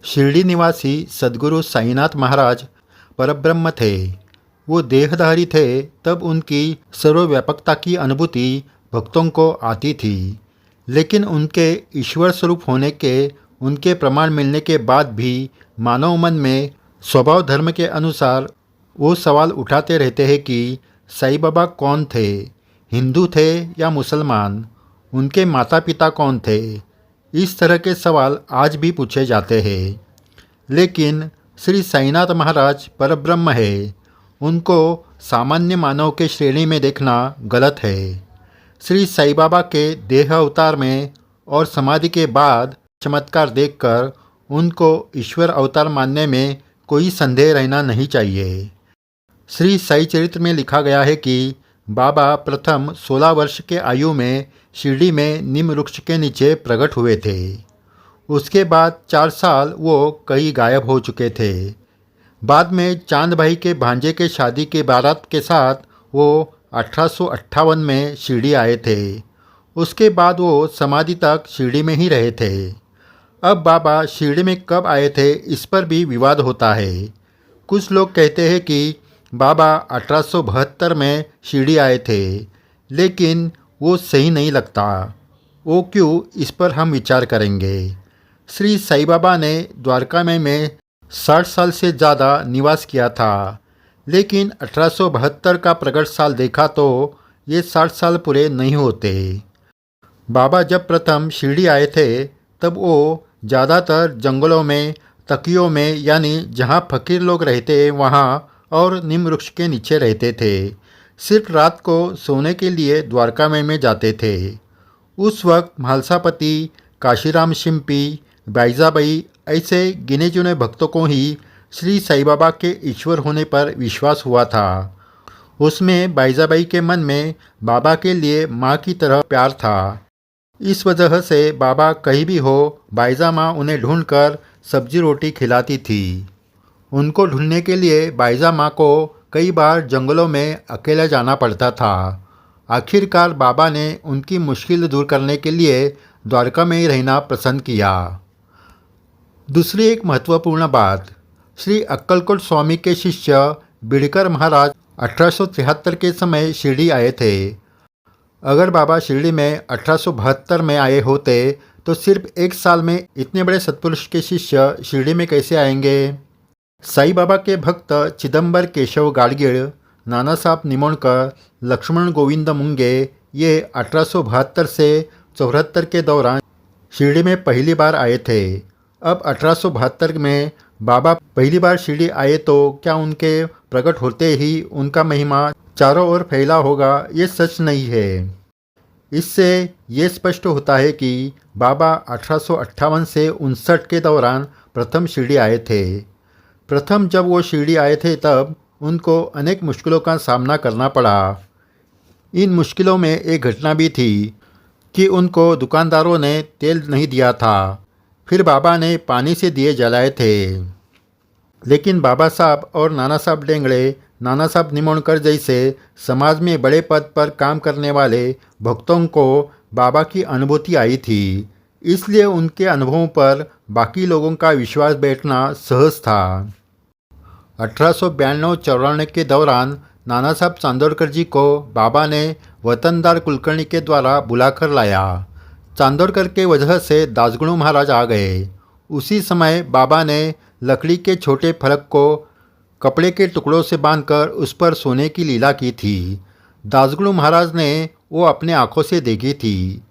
शिरडी निवासी सद्गुरु साईनाथ महाराज परब्रह्म थे। वो देहधारी थे, तब उनकी सर्वव्यापकता की अनुभूति भक्तों को आती थी। लेकिन उनके ईश्वर स्वरूप होने के उनके प्रमाण मिलने के बाद भी मानव मन में स्वभाव धर्म के अनुसार वो सवाल उठाते रहते हैं कि साईं बाबा कौन थे, हिंदू थे या मुसलमान, उनके माता पिता कौन थे। इस तरह के सवाल आज भी पूछे जाते हैं। लेकिन श्री साईनाथ महाराज परब्रह्म है, उनको सामान्य मानव के श्रेणी में देखना गलत है। श्री साईं बाबा के देह अवतार में और समाधि के बाद चमत्कार देखकर उनको ईश्वर अवतार मानने में कोई संदेह रहना नहीं चाहिए। श्री साई चरित्र में लिखा गया है कि बाबा प्रथम 16 वर्ष के आयु में शिरडी में नीम वृक्ष के नीचे प्रकट हुए थे। उसके बाद 4 साल वो कहीं गायब हो चुके थे। बाद में चांद भाई के भांजे के शादी के बारात के साथ वो 1858 में शिरडी आए थे। उसके बाद वो समाधि तक शिरडी में ही रहे थे। अब बाबा शिरडी में कब आए थे, इस पर भी विवाद होता है। कुछ लोग कहते हैं कि बाबा 1872 में शिरडी आए थे, लेकिन वो सही नहीं लगता। वो क्यों, इस पर हम विचार करेंगे। श्री साईं बाबा ने द्वारका में 60 साल से ज़्यादा निवास किया था, लेकिन 1872 का प्रकट साल देखा तो ये 60 साल पूरे नहीं होते। बाबा जब प्रथम शिरडी आए थे तब वो ज़्यादातर जंगलों में, तकियों में, यानी जहाँ फकीर लोग रहते वहाँ, और नीम वृक्ष के नीचे रहते थे। सिर्फ रात को सोने के लिए द्वारका में जाते थे। उस वक्त म्हालसापति, काशीराम शिंपी, बाईजाबाई ऐसे गिने चुने भक्तों को ही श्री साईं बाबा के ईश्वर होने पर विश्वास हुआ था। उसमें बाईजाबाई के मन में बाबा के लिए माँ की तरह प्यार था। इस वजह से बाबा कहीं भी हो, बाईजा माँ उन्हें ढूंढकर सब्जी रोटी खिलाती थी। उनको ढूंढने के लिए बाईजा माँ को कई बार जंगलों में अकेला जाना पड़ता था। आखिरकार बाबा ने उनकी मुश्किल दूर करने के लिए द्वारका में ही रहना पसंद किया। दूसरी एक महत्वपूर्ण बात, श्री अक्कलकोट स्वामी के शिष्य बिडकर महाराज 1873 के समय शिरडी आए थे। अगर बाबा शिरडी में 1872 में आए होते तो सिर्फ 1 साल में इतने बड़े सत्पुरुष के शिष्य शिरडी में कैसे आएंगे। साईं बाबा के भक्त चिदंबर केशव गाडगीळ, नाना साहब निमोणकर, लक्ष्मण गोविंद मुंगे ये 1872 से 74 के दौरान शिरडी में पहली बार आए थे। अब 1872 में बाबा पहली बार शिरडी आए तो क्या उनके प्रकट होते ही उनका महिमा चारों ओर फैला होगा, ये सच नहीं है। इससे ये स्पष्ट होता है कि बाबा 1858 से 59 के दौरान प्रथम शिरडी आए थे। प्रथम जब वो शिरडी आए थे तब उनको अनेक मुश्किलों का सामना करना पड़ा। इन मुश्किलों में एक घटना भी थी कि उनको दुकानदारों ने तेल नहीं दिया था। फिर बाबा ने पानी से दिए जलाए थे। लेकिन बाबा साहब और नाना साहब डेंगड़े, नाना साहब निमोणकर जैसे समाज में बड़े पद पर काम करने वाले भक्तों को बाबा की अनुभूति आई थी। इसलिए उनके अनुभवों पर बाकी लोगों का विश्वास बैठना सहज था। 1892-94 के दौरान नाना साहब चांदोरकर जी को बाबा ने वतनदार कुलकर्णी के द्वारा बुलाकर लाया। चांदोरकर के वजह से दासगुणु महाराज आ गए। उसी समय बाबा ने लकड़ी के छोटे फलक को कपड़े के टुकड़ों से बांधकर उस पर सोने की लीला की थी। दासगुणु महाराज ने वो अपने आँखों से देखी थी।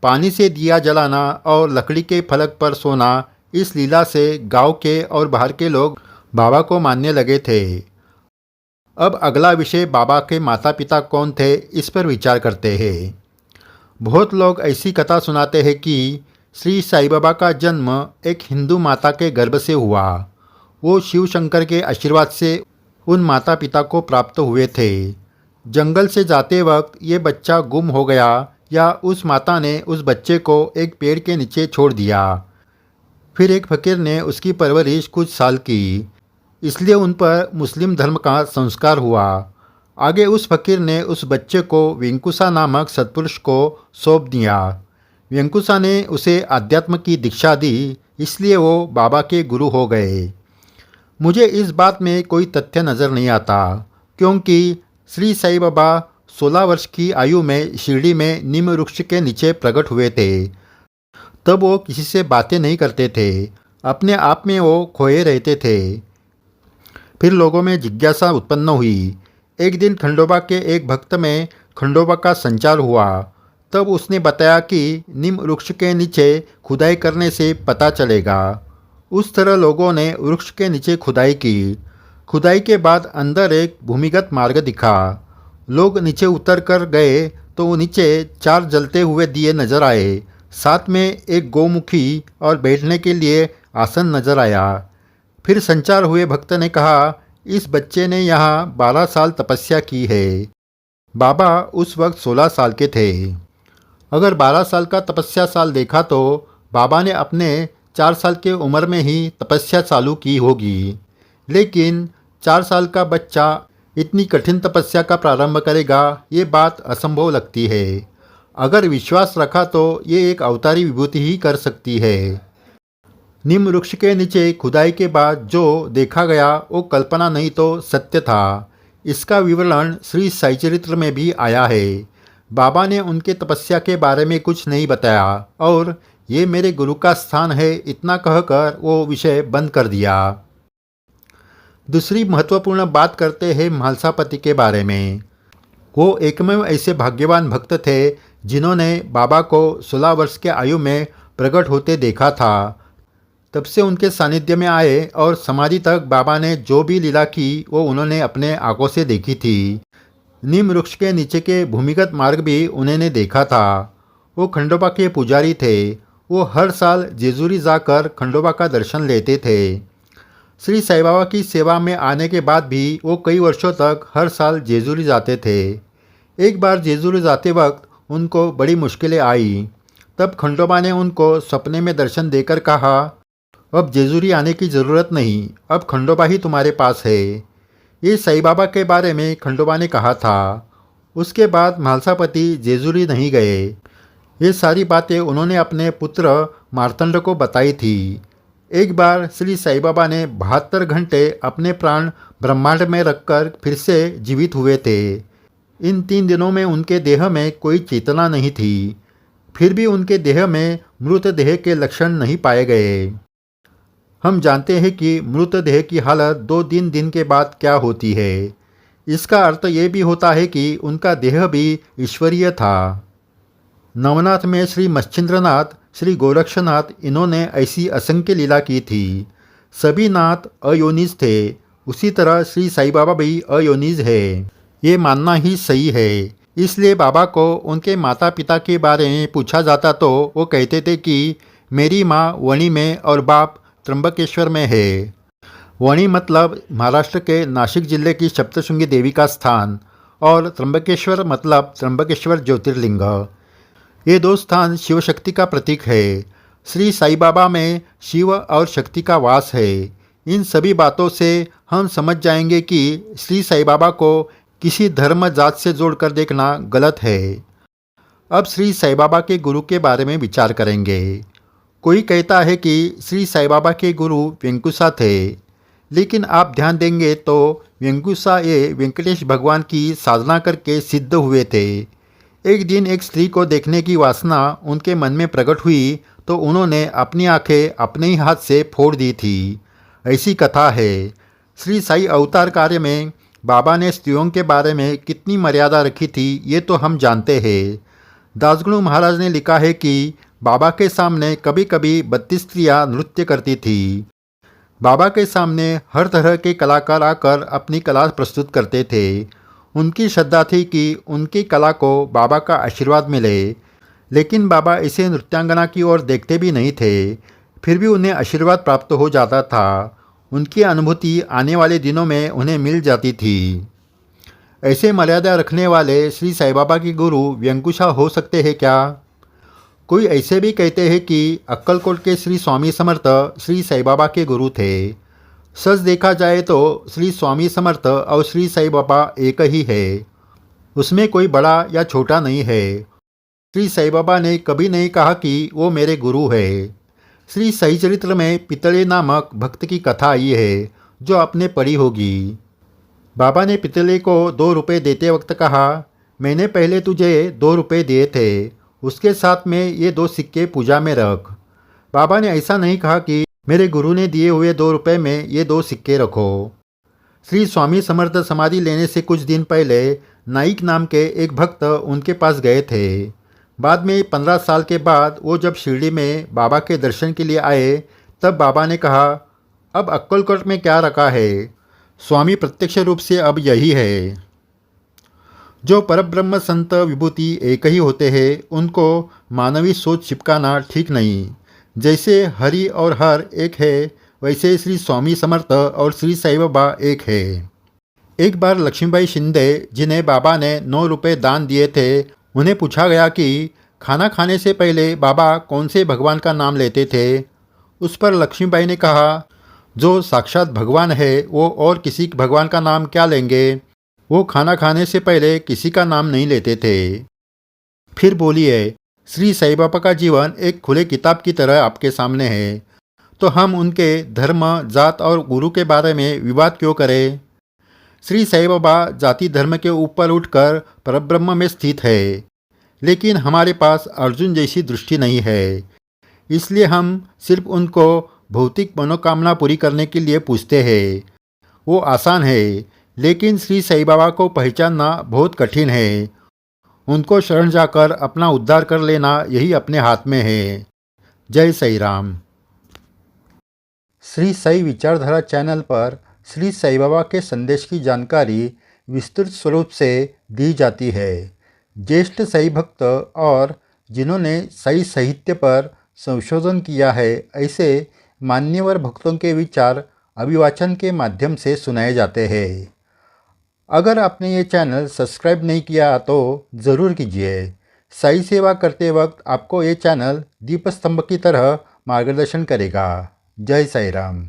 पानी से दिया जलाना और लकड़ी के फलक पर सोना, इस लीला से गांव के और बाहर के लोग बाबा को मानने लगे थे। अब अगला विषय बाबा के माता पिता कौन थे, इस पर विचार करते हैं। बहुत लोग ऐसी कथा सुनाते हैं कि श्री साईं बाबा का जन्म एक हिंदू माता के गर्भ से हुआ। वो शिव शंकर के आशीर्वाद से उन माता पिता को प्राप्त हुए थे। जंगल से जाते वक्त ये बच्चा गुम हो गया या उस माता ने उस बच्चे को एक पेड़ के नीचे छोड़ दिया। फिर एक फकीर ने उसकी परवरिश कुछ साल की, इसलिए उन पर मुस्लिम धर्म का संस्कार हुआ। आगे उस फकीर ने उस बच्चे को वेंकुसा नामक सत्पुरुष को सौंप दिया। वेंकुसा ने उसे आध्यात्म की दीक्षा दी, इसलिए वो बाबा के गुरु हो गए। मुझे इस बात में कोई तथ्य नज़र नहीं आता, क्योंकि श्री साईं बाबा 16 वर्ष की आयु में शिरडी में नीम वृक्ष के नीचे प्रकट हुए थे। तब वो किसी से बातें नहीं करते थे, अपने आप में वो खोए रहते थे। फिर लोगों में जिज्ञासा उत्पन्न हुई। एक दिन खंडोबा के एक भक्त में खंडोबा का संचार हुआ। तब उसने बताया कि नीम वृक्ष के नीचे खुदाई करने से पता चलेगा। उस तरह लोगों ने वृक्ष के नीचे खुदाई की। खुदाई के बाद अंदर एक भूमिगत मार्ग दिखा। लोग नीचे उतर कर गए तो नीचे 4 जलते हुए दिए नजर आए। साथ में एक गौमुखी और बैठने के लिए आसन नजर आया। फिर संचार हुए भक्त ने कहा, इस बच्चे ने यहाँ 12 साल तपस्या की है। बाबा उस वक्त 16 साल के थे। अगर 12 साल का तपस्या साल देखा तो बाबा ने अपने 4 साल के उम्र में ही तपस्या चालू की होगी। लेकिन 4 साल का बच्चा इतनी कठिन तपस्या का प्रारंभ करेगा, ये बात असंभव लगती है। अगर विश्वास रखा तो ये एक अवतारी विभूति ही कर सकती है। नीम वृक्ष के नीचे खुदाई के बाद जो देखा गया वो कल्पना नहीं तो सत्य था। इसका विवरण श्री साईचरित्र में भी आया है। बाबा ने उनके तपस्या के बारे में कुछ नहीं बताया और ये मेरे गुरु का स्थान है इतना कहकर वो विषय बंद कर दिया। दूसरी महत्वपूर्ण बात करते हैं म्हालसापति के बारे में। वो एकमेव ऐसे भाग्यवान भक्त थे जिन्होंने बाबा को 16 वर्ष के आयु में प्रकट होते देखा था। तब से उनके सानिध्य में आए और समाधि तक बाबा ने जो भी लीला की वो उन्होंने अपने आंखों से देखी थी। नीम वृक्ष के नीचे के भूमिगत मार्ग भी उन्होंने देखा था। वो खंडोबा के पुजारी थे। वो हर साल जेजुरी जाकर खंडोबा का दर्शन लेते थे। श्री साईं बाबा की सेवा में आने के बाद भी वो कई वर्षों तक हर साल जेजुरी जाते थे। एक बार जेजुरी जाते वक्त उनको बड़ी मुश्किलें आई। तब खंडोबा ने उनको सपने में दर्शन देकर कहा, अब जेजुरी आने की ज़रूरत नहीं, अब खंडोबा ही तुम्हारे पास है। ये साईं बाबा के बारे में खंडोबा ने कहा था। उसके बाद म्हालसापति जेजुरी नहीं गए। ये सारी बातें उन्होंने अपने पुत्र मार्तंड को बताई थी। एक बार श्री साईं बाबा ने 72 घंटे अपने प्राण ब्रह्मांड में रखकर फिर से जीवित हुए थे। इन 3 दिनों में उनके देह में कोई चेतना नहीं थी। फिर भी उनके देह में मृतदेह के लक्षण नहीं पाए गए। हम जानते हैं कि मृतदेह की हालत 2-3 दिन के बाद क्या होती है। इसका अर्थ ये भी होता है कि उनका देह भी ईश्वरीय था। नवनाथ में श्री मच्छिंद्रनाथ, श्री गोरक्षनाथ, इन्होंने ऐसी असंख्य लीला की थी। सभी नाथ अयोनिज थे। उसी तरह श्री साईं बाबा भी अयोनिज है। ये मानना ही सही है। इसलिए बाबा को उनके माता पिता के बारे में पूछा जाता तो वो कहते थे कि मेरी माँ वणी में और बाप त्र्यंबकेश्वर में है। वणी मतलब महाराष्ट्र के नासिक जिले की सप्तशृंगी देवी का स्थान और त्र्यंबकेश्वर मतलब त्र्यंबकेश्वर ज्योतिर्लिंग। ये 2 स्थान शिव शक्ति का प्रतीक है। श्री साईं बाबा में शिव और शक्ति का वास है। इन सभी बातों से हम समझ जाएंगे कि श्री साईं बाबा को किसी धर्म जात से जोड़कर देखना गलत है। अब श्री साईं बाबा के गुरु के बारे में विचार करेंगे। कोई कहता है कि श्री साईं बाबा के गुरु वेंकुसा थे, लेकिन आप ध्यान देंगे तो वेंकुसा ये वेंकटेश भगवान की साधना करके सिद्ध हुए थे। एक दिन एक स्त्री को देखने की वासना उनके मन में प्रकट हुई तो उन्होंने अपनी आंखें अपने ही हाथ से फोड़ दी थी। ऐसी कथा है। श्री साईं अवतार कार्य में बाबा ने स्त्रियों के बारे में कितनी मर्यादा रखी थी ये तो हम जानते हैं। दासगुरु महाराज ने लिखा है कि बाबा के सामने कभी कभी 32 स्त्रियाँ नृत्य करती थी। बाबा के सामने हर तरह के कलाकार आकर अपनी कला प्रस्तुत करते थे। उनकी श्रद्धा थी कि उनकी कला को बाबा का आशीर्वाद मिले। लेकिन बाबा इसे नृत्यांगना की ओर देखते भी नहीं थे, फिर भी उन्हें आशीर्वाद प्राप्त हो जाता था। उनकी अनुभूति आने वाले दिनों में उन्हें मिल जाती थी। ऐसे मर्यादा रखने वाले श्री साईं बाबा के गुरु व्यंकुशा हो सकते हैं क्या? कोई ऐसे भी कहते हैं कि अक्कलकोट के श्री स्वामी समर्थ श्री साईं बाबा के गुरु थे। सच देखा जाए तो श्री स्वामी समर्थ और श्री साईं बाबा एक ही है। उसमें कोई बड़ा या छोटा नहीं है। श्री साईं बाबा ने कभी नहीं कहा कि वो मेरे गुरु है। श्री साई चरित्र में पितले नामक भक्त की कथा आई है जो आपने पढ़ी होगी। बाबा ने पितले को 2 रुपये देते वक्त कहा, मैंने पहले तुझे 2 रुपये दिए थे, उसके साथ में ये 2 सिक्के पूजा में रख। बाबा ने ऐसा नहीं कहा कि मेरे गुरु ने दिए हुए 2 रुपये में ये 2 सिक्के रखो। श्री स्वामी समर्थ समाधि लेने से कुछ दिन पहले नाइक नाम के एक भक्त उनके पास गए थे। बाद में 15 साल के बाद वो जब शिरडी में बाबा के दर्शन के लिए आए तब बाबा ने कहा, अब अक्कलकोट में क्या रखा है? स्वामी प्रत्यक्ष रूप से अब यही है। जो परब्रह्म संत विभूति एक ही होते हैं उनको मानवी सोच चिपकाना ठीक नहीं। जैसे हरि और हर एक है वैसे श्री स्वामी समर्थ और श्री साई बाबा एक है। एक बार लक्ष्मीबाई शिंदे जिन्हें बाबा ने 9 रुपये दान दिए थे, उन्हें पूछा गया कि खाना खाने से पहले बाबा कौन से भगवान का नाम लेते थे। उस पर लक्ष्मीबाई ने कहा, जो साक्षात भगवान है वो और किसी भगवान का नाम क्या लेंगे? वो खाना खाने से पहले किसी का नाम नहीं लेते थे। फिर बोलिए, श्री साई बाबा का जीवन एक खुले किताब की तरह आपके सामने है, तो हम उनके धर्म, जात और गुरु के बारे में विवाद क्यों करें? श्री साई बाबा जाति धर्म के ऊपर उठकर परब्रह्म में स्थित है, लेकिन हमारे पास अर्जुन जैसी दृष्टि नहीं है। इसलिए हम सिर्फ उनको भौतिक मनोकामना पूरी करने के लिए पूछते हैं। वो आसान है, लेकिन श्री साई बाबा को पहचानना बहुत कठिन है। उनको शरण जाकर अपना उद्धार कर लेना यही अपने हाथ में है। जय साई राम। श्री साई विचारधारा चैनल पर श्री साई बाबा के संदेश की जानकारी विस्तृत स्वरूप से दी जाती है। ज्येष्ठ साई भक्त और जिन्होंने साई साहित्य पर संशोधन किया है ऐसे मान्यवर भक्तों के विचार अभिवाचन के माध्यम से सुनाए जाते हैं। अगर आपने ये चैनल सब्सक्राइब नहीं किया तो ज़रूर कीजिए। साई सेवा करते वक्त आपको ये चैनल दीपस्तंभ की तरह मार्गदर्शन करेगा। जय साई राम।